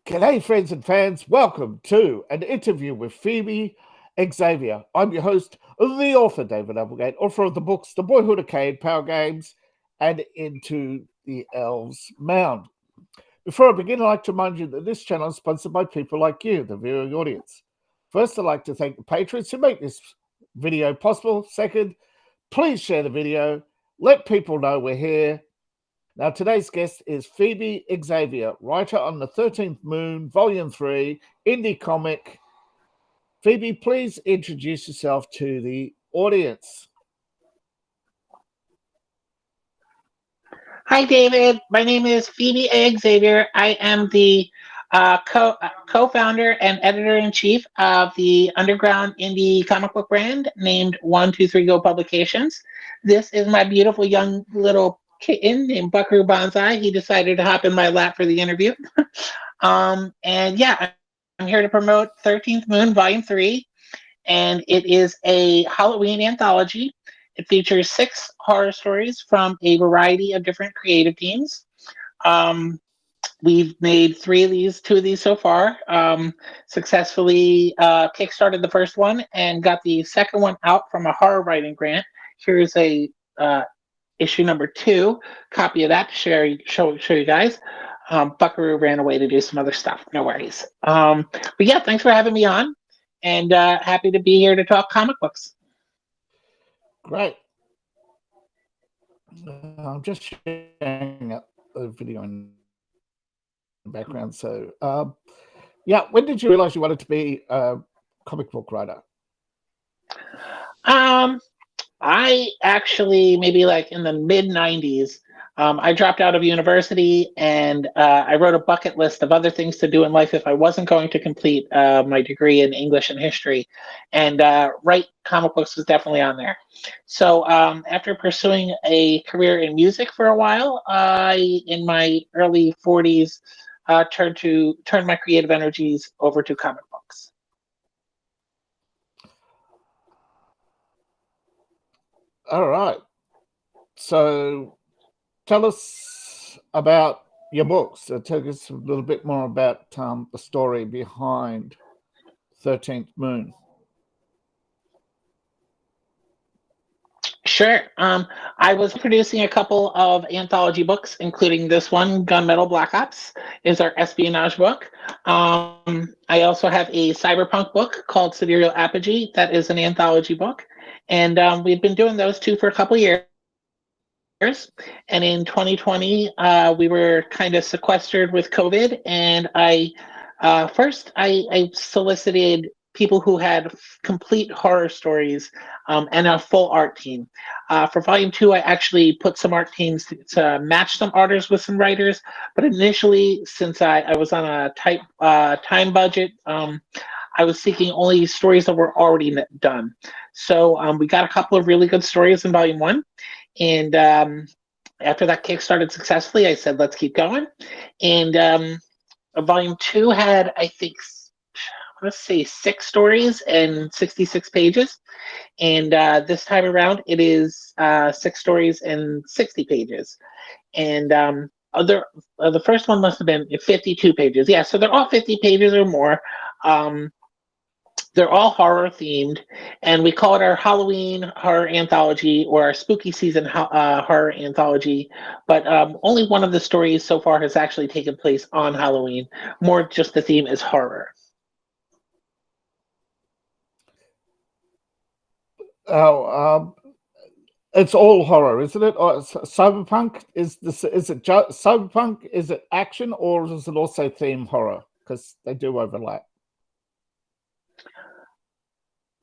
G'day, friends and fans. Welcome to an interview with Phoebe Xavier. I'm your host, the author, David Applegate, author of the books The Boyhood Arcade, Power Games, and Into the Elves Mound. Before I begin, I'd like to remind you that this channel is sponsored by people like you, the viewing audience. First, I'd like to thank the patrons who make this video possible. Second, please share the video. Let people know we're here. Now, today's guest is Phoebe Xavier, writer on The 13th Moon, Volume 3, indie comic. Phoebe, please introduce yourself to the audience. Hi, David. My name is Phoebe Xavier. I am the co-founder and editor-in-chief of the underground indie comic book brand named 123 Go Publications. This is my beautiful young little kitten named Buckaroo Banzai. He decided to hop in my lap for the interview. And yeah, I'm here to promote 13th Moon Volume 3, and it is a Halloween anthology. It features 6 horror stories from a variety of different creative teams. We've made 2 of these so far. Successfully kickstarted the first one and got the second one out from a horror writing grant. Here's a issue number 2, copy of that to show you guys. Buckaroo ran away to do some other stuff. No worries. But yeah, thanks for having me on, and happy to be here to talk comic books. Great. I'm just sharing up the video in the background. So, yeah, when did you realize you wanted to be a comic book writer? I actually, maybe like in the mid-90s, I dropped out of university, and I wrote a bucket list of other things to do in life if I wasn't going to complete my degree in English and history. And write comic books was definitely on there. So after pursuing a career in music for a while, I, in my early 40s, turned my creative energies over to comic books. All right. So tell us about your books. Tell us a little bit more about the story behind 13th Moon. Sure. I was producing a couple of anthology books, including this one, Gunmetal Black Ops, is our espionage book. I also have a cyberpunk book called Sidereal Apogee that is an anthology book. And we've been doing those 2 for a couple years. And in 2020, we were kind of sequestered with COVID. And I solicited people who had complete horror stories and a full art team. For Volume 2, I actually put some art teams to match some artists with some writers. But initially, since I was on a tight time budget, I was seeking only stories that were already done. So we got a couple of really good stories in Volume 1. And after that kickstarted successfully, I said, let's keep going. And Volume 2 had, I think, let's say 6 stories and 66 pages. And this time around, it is 6 stories and 60 pages. And the first one must have been 52 pages. Yeah, so they're all 50 pages or more. They're all horror themed, and we call it our Halloween horror anthology or our spooky season horror anthology. But only one of the stories so far has actually taken place on Halloween. More just the theme is horror. Oh, it's all horror, isn't it? Or cyberpunk is it cyberpunk? Is it action, or is it also theme horror? Because they do overlap.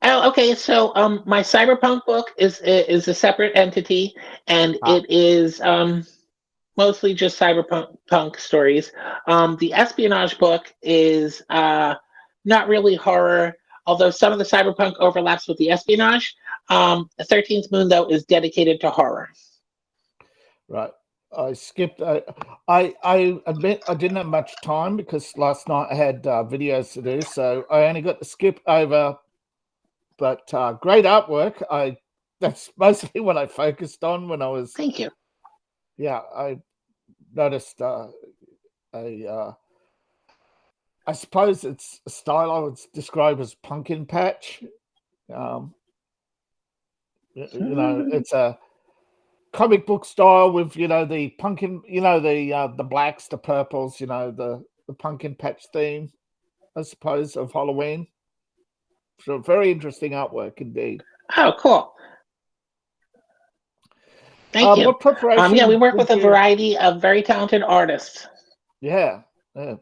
Oh, okay. So my cyberpunk book is a separate entity, and it is mostly just cyberpunk stories. The espionage book is not really horror, although some of the cyberpunk overlaps with the espionage. 13th Moon, though, is dedicated to horror. Right. I skipped. I admit I didn't have much time because last night I had videos to do, so I only got to skip over. But great artwork. That's mostly what I focused on when I was. Thank you. Yeah, I noticed I suppose it's a style I would describe as pumpkin patch. It's a comic book style with the pumpkin, the blacks, the purples, the pumpkin patch theme, I suppose, of Halloween. So very interesting artwork indeed. Oh, cool. Thank you. What preparation? Yeah, we work with a variety of very talented artists. Yeah. I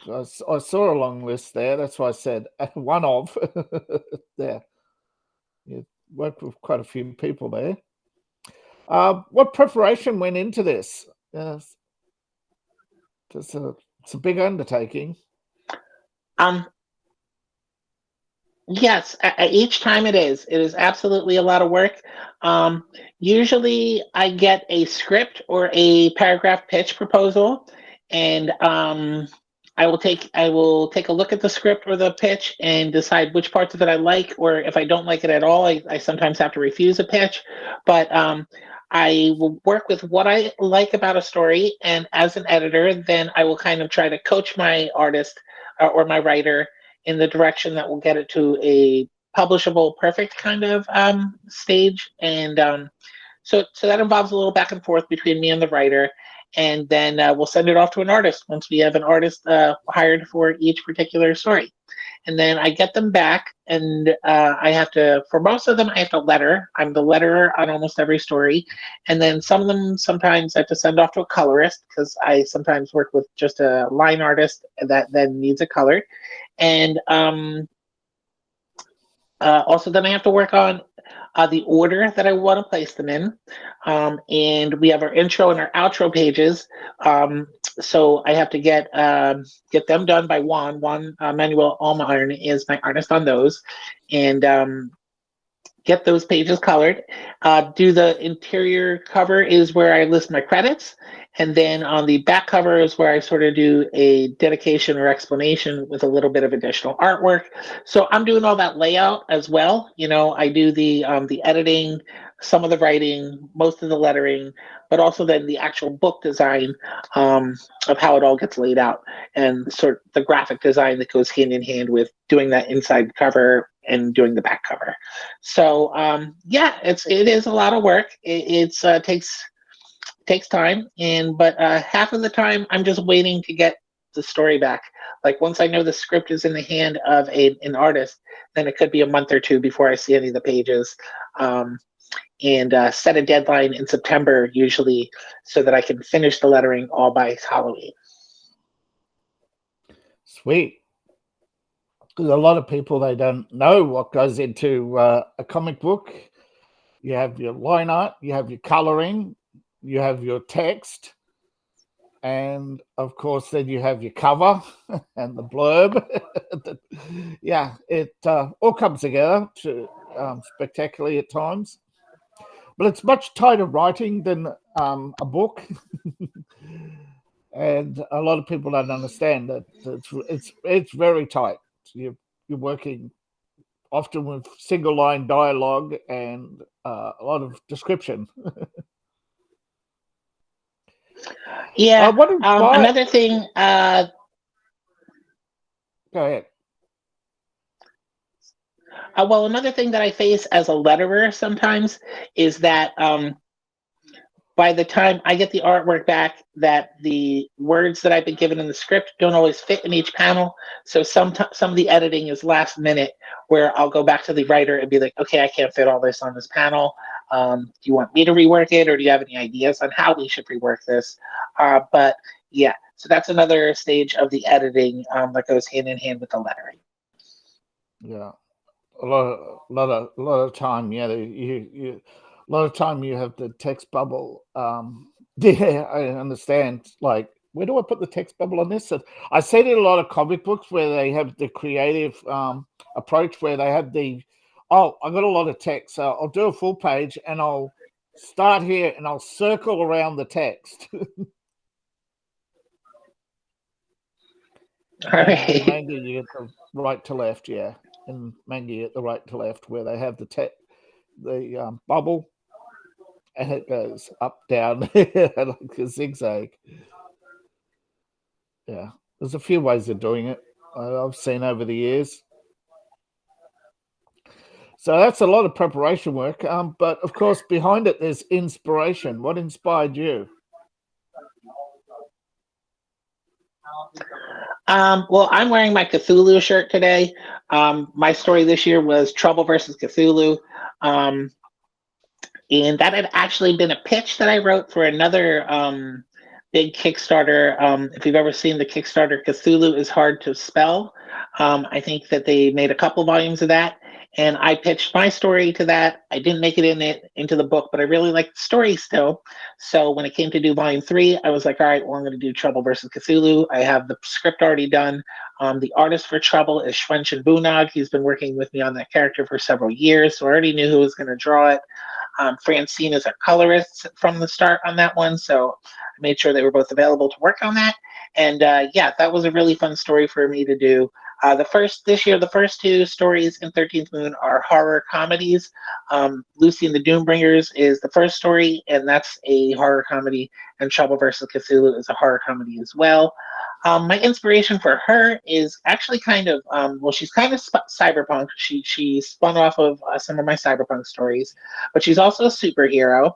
saw a long list there. That's why I said one of there. You worked with quite a few people there. What preparation went into this? It's a big undertaking. Yes, each time it is absolutely a lot of work. Usually I get a script or a paragraph pitch proposal, and I will take a look at the script or the pitch and decide which parts of it I like, or if I don't like it at all, I sometimes have to refuse a pitch. But I will work with what I like about a story, and as an editor, then I will kind of try to coach my artist or my writer in the direction that will get it to a publishable, perfect kind of stage. And so that involves a little back and forth between me and the writer. And then we'll send it off to an artist once we have an artist hired for each particular story. And then I get them back, and I have to, for most of them, I have to letter. I'm the letterer on almost every story. And then some of them, sometimes I have to send off to a colorist, because I sometimes work with just a line artist that then needs a color. And also then I have to work on the order that I want to place them in. And we have our intro and our outro pages. So I have to get them done by Juan. Manuel Almiron is my artist on those. And get those pages colored. Do the interior cover is where I list my credits. And then on the back cover is where I sort of do a dedication or explanation with a little bit of additional artwork. So I'm doing all that layout as well. I do the editing, some of the writing, most of the lettering, but also then the actual book design of how it all gets laid out, and sort of the graphic design that goes hand in hand with doing that inside cover and doing the back cover. So yeah, it is a lot of work. It takes time, but half of the time I'm just waiting to get the story back. Like once I know the script is in the hand of an artist, then it could be a month or two before I see any of the pages. And set a deadline in September usually, so that I can finish the lettering all by Halloween. Sweet. Because a lot of people, they don't know what goes into a comic book. You have your line art, you have your coloring, you have your text, and of course then you have your cover and the blurb. Yeah, it all comes together to spectacularly at times, but it's much tighter writing than a book. And a lot of people don't understand that it's very tight. You're working often with single line dialogue and a lot of description. Yeah. Another thing. Go ahead. Well, another thing that I face as a letterer sometimes is that by the time I get the artwork back, that the words that I've been given in the script don't always fit in each panel. So some of the editing is last minute, where I'll go back to the writer and be like, okay, I can't fit all this on this panel. Do you want me to rework it, or do you have any ideas on how we should rework this? But yeah, so that's another stage of the editing that goes hand in hand with the lettering. Yeah, a lot of time. Yeah, a lot of time you have the text bubble. Yeah, I understand. Like, where do I put the text bubble on this? I see it in a lot of comic books where they have the creative approach, where they have I got a lot of text, so I'll do a full page and I'll start here and I'll circle around the text. All right. Manga, you get the right to left, yeah. And manga, you get the right to left, where they have the bubble, and it goes up, down, like a zigzag. Yeah, there's a few ways of doing it. I've seen over the years. So that's a lot of preparation work. But of course, behind it, there's inspiration. What inspired you? Well, I'm wearing my Cthulhu shirt today. My story this year was Trouble versus Cthulhu. Um, and that had actually been a pitch that I wrote for another big Kickstarter. If you've ever seen the Kickstarter, Cthulhu is Hard to Spell. I think that they made a couple volumes of that, and I pitched my story to that. I didn't make into the book, but I really liked the story still. So when it came to do volume 3, I was like, all right, well, I'm going to do Trouble versus Cthulhu. I have the script already done. The artist for Trouble is Schwenchen Bunag. He's been working with me on that character for several years, so I already knew who was going to draw it. Francine is a colorist from the start on that one, so I made sure they were both available to work on that. And yeah, that was a really fun story for me to do. The first 2 stories in 13th Moon are horror comedies. Lucy and the Doombringers is the first story, and that's a horror comedy, and Trouble versus Cthulhu is a horror comedy as well. My inspiration for her is actually kind of, well, she's kind of cyberpunk. She spun off of some of my cyberpunk stories, but she's also a superhero.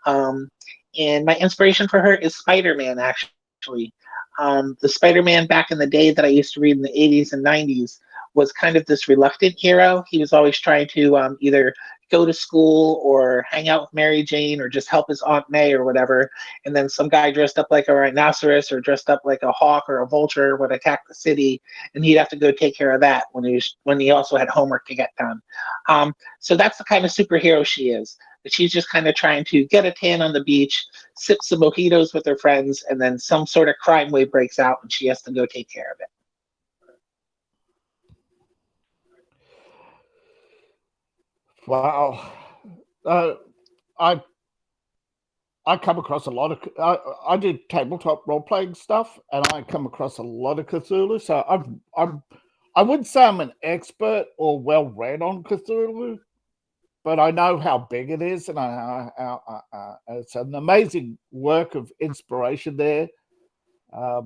And my inspiration for her is Spider-Man, actually. The Spider-Man back in the day that I used to read in the 80s and 90s was kind of this reluctant hero. He was always trying to either go to school or hang out with Mary Jane or just help his Aunt May or whatever. And then some guy dressed up like a rhinoceros or dressed up like a hawk or a vulture would attack the city, and he'd have to go take care of that when he also had homework to get done. So that's the kind of superhero she is. But she's just kind of trying to get a tan on the beach, sip some mojitos with her friends, and then some sort of crime wave breaks out and she has to go take care of it. Wow. I come across a lot of. I did tabletop role playing stuff, and I come across a lot of Cthulhu. So I wouldn't say I'm an expert or well read on Cthulhu, but I know how big it is, and it's an amazing work of inspiration there. The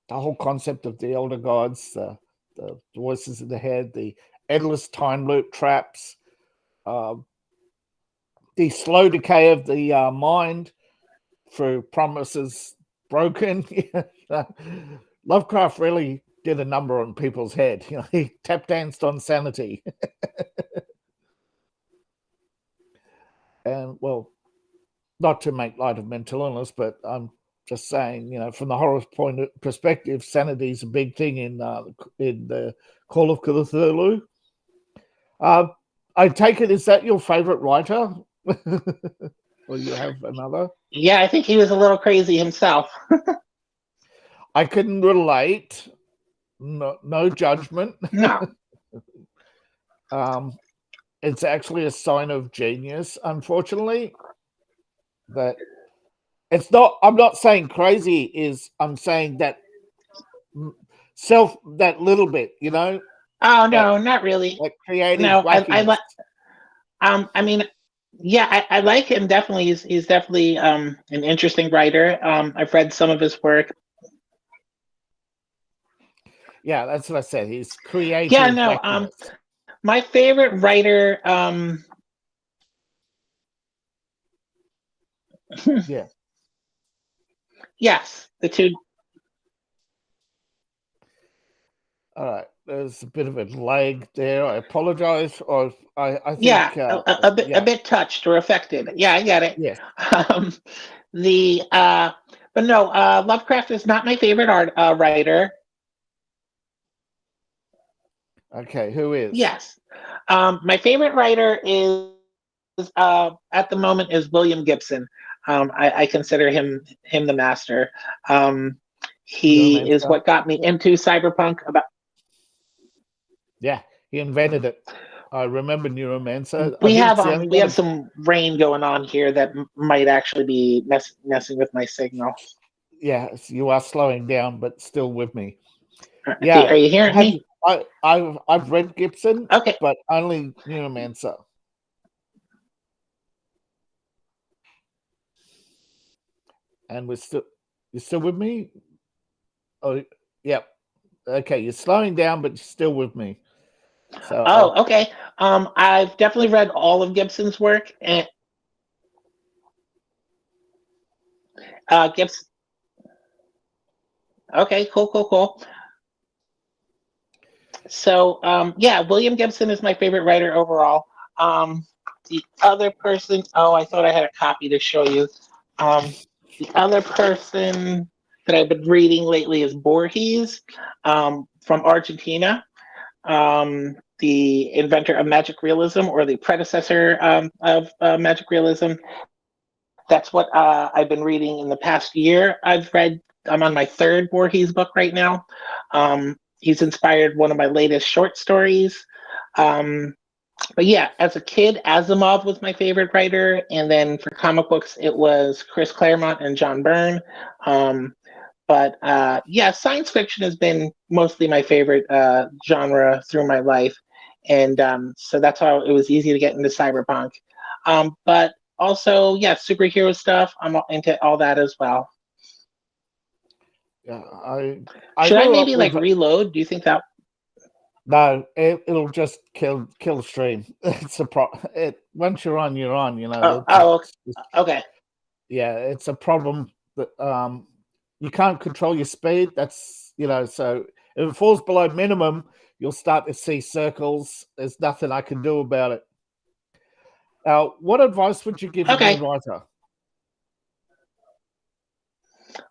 whole concept of the elder gods, the voices in the head, the endless time loop traps. The slow decay of the mind through promises broken. Lovecraft really did a number on people's head. He tap danced on sanity. And well, not to make light of mental illness, but I'm just saying, from the horror perspective, sanity is a big thing in the Call of Cthulhu. I take it, is that your favorite writer? Or you have another? Yeah, I think he was a little crazy himself. I couldn't relate. No judgment. No. It's actually a sign of genius, unfortunately. That it's not. I'm not saying crazy is. I'm saying that that little bit. Oh no, not really. Like creative. No, I mean, yeah, I like him definitely. He's definitely an interesting writer. I've read some of his work. Yeah, that's what I said. He's creative. Yeah, no. My favorite writer. Yeah. Yes, the two. All right. There's a bit of a lag there. I apologize. Or I think. Yeah, a bit touched or affected. Yeah, I get it. Yes. But no, Lovecraft is not my favorite writer. Okay, who is? Yes, my favorite writer is at the moment is William Gibson. I consider him the master. He is what got me into cyberpunk. Yeah, he invented it. I remember Neuromancer. We have some rain going on here that might actually be messing with my signal. Yes, you are slowing down, but still with me. Yeah, are you hearing me? I've read Gibson, okay, but only Neuromancer. And you're still with me? Oh, yep. Okay, you're slowing down, but you're still with me. So Oh, okay. I've definitely read all of Gibson's work, and Gibson. Okay, cool, cool, cool. So, yeah, William Gibson is my favorite writer overall. The other person, oh, I thought I had a copy to show you. Um, the other person that I've been reading lately is Borges, from Argentina, the inventor of magic realism, or the predecessor of magic realism. That's what I've been reading in the past year. I'm on my third Borges book right now. He's inspired one of my latest short stories. Um, but yeah, as a kid, Asimov was my favorite writer. And then for comic books, it was Chris Claremont and John Byrne. But yeah, science fiction has been mostly my favorite genre through my life. And so that's how it was easy to get into cyberpunk. But also, yeah, superhero stuff. I'm into all that as well. yeah, I Should I grew up maybe with like reload? Do you think that? no. It'll just kill the stream. It's a pro. Once you're on, you're on. You know. Oh, oh, okay. Yeah, it's a problem that you can't control your speed. That's so if it falls below minimum, you'll start to see circles. There's nothing I can do about it. Now, what advice would you give a new Okay. writer?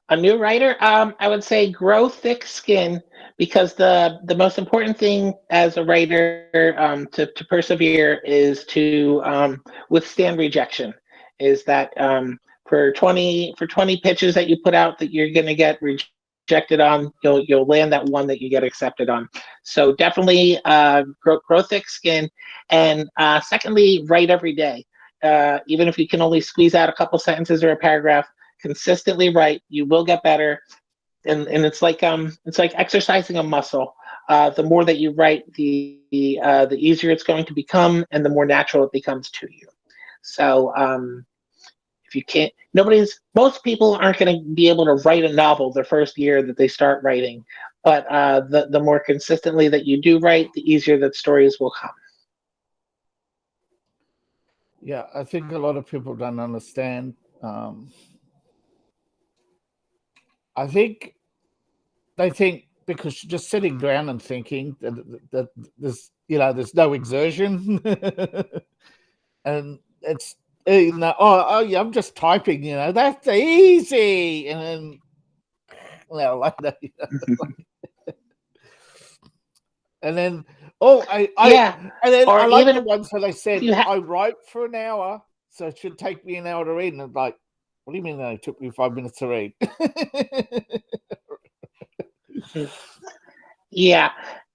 A new writer, I would say grow thick skin, because the most important thing as a writer, to persevere, is to withstand rejection. Is that for 20 pitches that you put out that you're going to get rejected on, you'll land that one that you get accepted on. So definitely grow thick skin, and secondly, write every day. Even if you can only squeeze out a couple sentences or a paragraph, consistently write. You will get better, and it's like exercising a muscle. The more that you write, the easier it's going to become, and the more natural it becomes to you. So if you can't, most people aren't going to be able to write a novel the first year that they start writing, but the more consistently that you do write, the easier that stories will come. Yeah, I think a lot of people don't understand. I think they think because you're just sitting down and thinking that there's no exertion, and it's oh yeah, I'm just typing, that's easy, and then like that, and then Yeah, and then or I like the even ones where they said if you have. I write for an hour, so it should take me an hour to read, and I'm like, what do you mean that it took me 5 minutes to read? Yeah.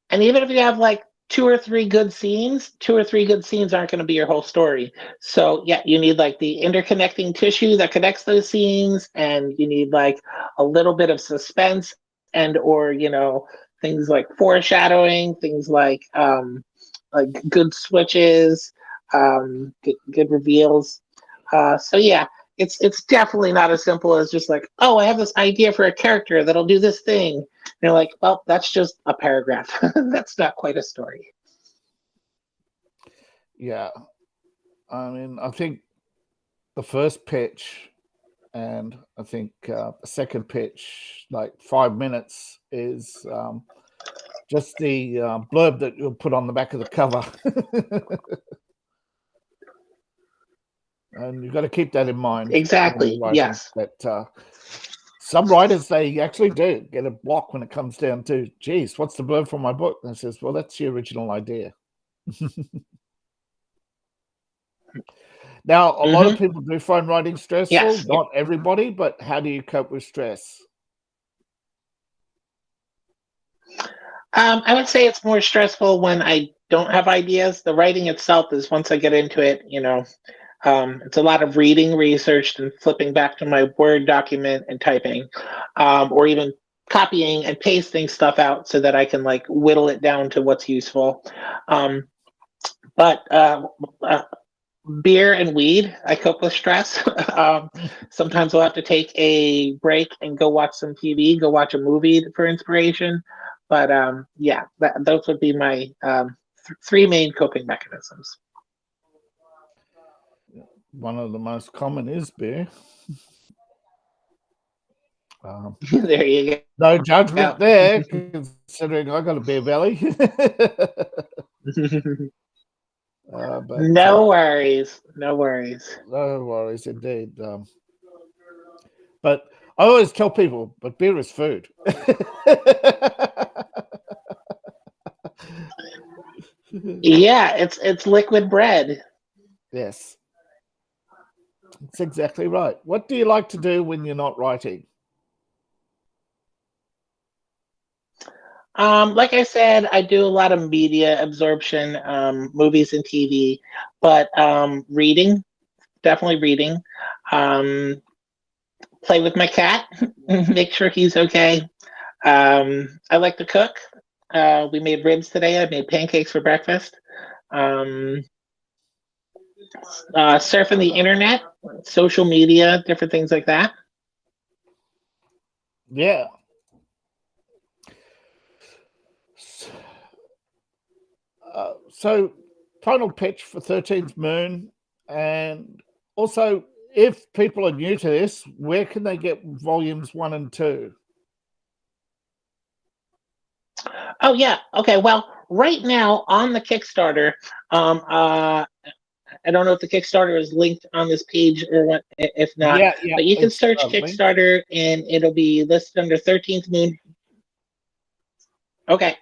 And even if you have like two or three good scenes aren't going to be your whole story. So, yeah, you need like the interconnecting tissue that connects those scenes, and you need like a little bit of suspense, and or, things like foreshadowing, things like good switches, good reveals. So yeah, it's definitely not as simple as just like, oh, I have this idea for a character that'll do this thing. And you're like, well, that's just a paragraph. That's not quite a story. Yeah, I mean, I think the first pitch and I think the second pitch, like 5 minutes, is just the blurb that you'll put on the back of the cover. And you've got to keep that in mind. Exactly. Yes. That some writers, they actually do get a block when it comes down to, geez, what's the blurb for my book? And it says, well, that's the original idea. Now, a lot of people do find writing stressful. Yes. Not everybody, but how do you cope with stress? I would say it's more stressful when I don't have ideas. The writing itself is, once I get into it, it's a lot of reading, research, and flipping back to my Word document and typing, or even copying and pasting stuff out so that I can like whittle it down to what's useful. But beer and weed, I cope with stress. Sometimes I'll have to take a break and go watch some TV, go watch a movie for inspiration. But yeah, those would be my three main coping mechanisms. One of the most common is beer. There you go. No judgment there, considering I got a beer belly. No worries. No worries. No worries, indeed. But I always tell people, but beer is food. Yeah, it's liquid bread. Yes, that's exactly right. What do you like to do when you're not writing? Like I said, I do a lot of media absorption, movies and TV, but reading, definitely reading. Play with my cat, make sure he's okay. I like to cook. We made ribs today. I made pancakes for breakfast. Surfing the internet, social media, different things like that. Yeah. So, final pitch for 13th Moon. And also, if people are new to this, where can they get volumes 1 and 2? Oh, yeah. Okay. Well, right now on the Kickstarter, I don't know if the Kickstarter is linked on this page or what, if not, Yeah, but you can it's search linked. Kickstarter and it'll be listed under 13th Moon. Okay.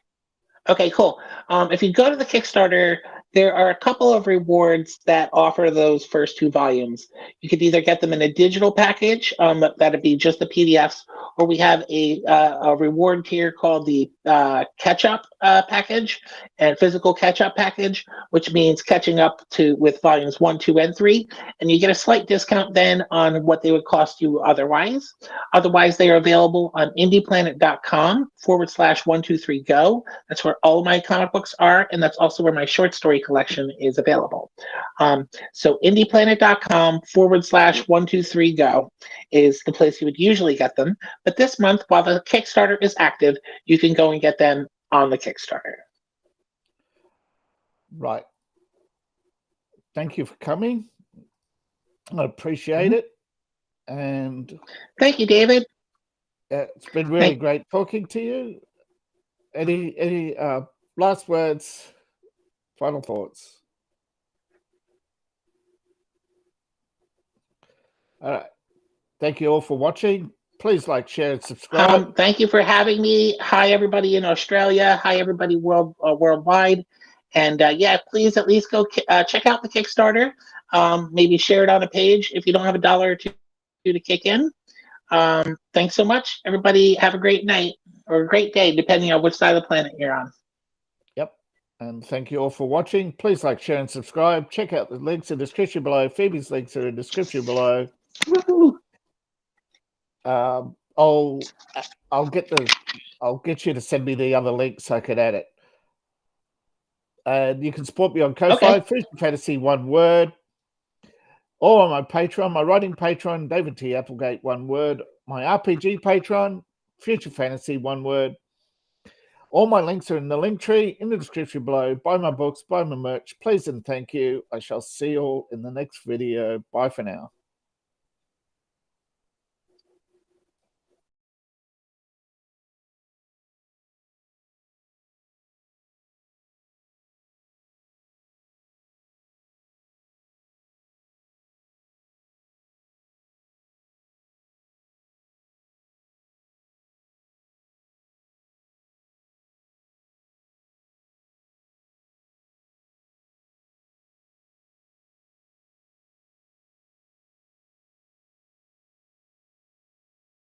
Okay, cool. If you go to the Kickstarter, there are a couple of rewards that offer those first two volumes. You could either get them in a digital package, that'd be just the PDFs, or we have a reward tier called the catch-up package and physical catch-up package, which means catching up with volumes 1, 2, and 3, and you get a slight discount then on what they would cost you otherwise. Otherwise, they are available on indieplanet.com/123go. That's where all my comic books are, and that's also where my short story collection is available. So indieplanet.com/123go is the place you would usually get them. But this month, while the Kickstarter is active, you can go and get them on the Kickstarter. Right. Thank you for coming. I appreciate it. And thank you, David. It's been really great talking to you. Any last words, final thoughts? All right. Thank you all for watching. Please like, share, and subscribe. Thank you for having me. Hi, everybody in Australia. Hi, everybody worldwide. And yeah, please at least go check out the Kickstarter. Maybe share it on a page if you don't have a dollar or two to kick in. Thanks so much. Everybody have a great night or a great day, depending on which side of the planet you're on. Yep. And thank you all for watching. Please like, share, and subscribe. Check out the links in the description below. Phoebe's links are in the description below. I'll get you to send me the other link so I can add it. And you can support me on Ko-Fi, Future Fantasy, one word. Or on my Patreon, my writing Patreon, David T. Applegate, one word. My RPG Patreon, Future Fantasy, one word. All my links are in the link tree in the description below. Buy my books, buy my merch. Please and thank you. I shall see you all in the next video. Bye for now.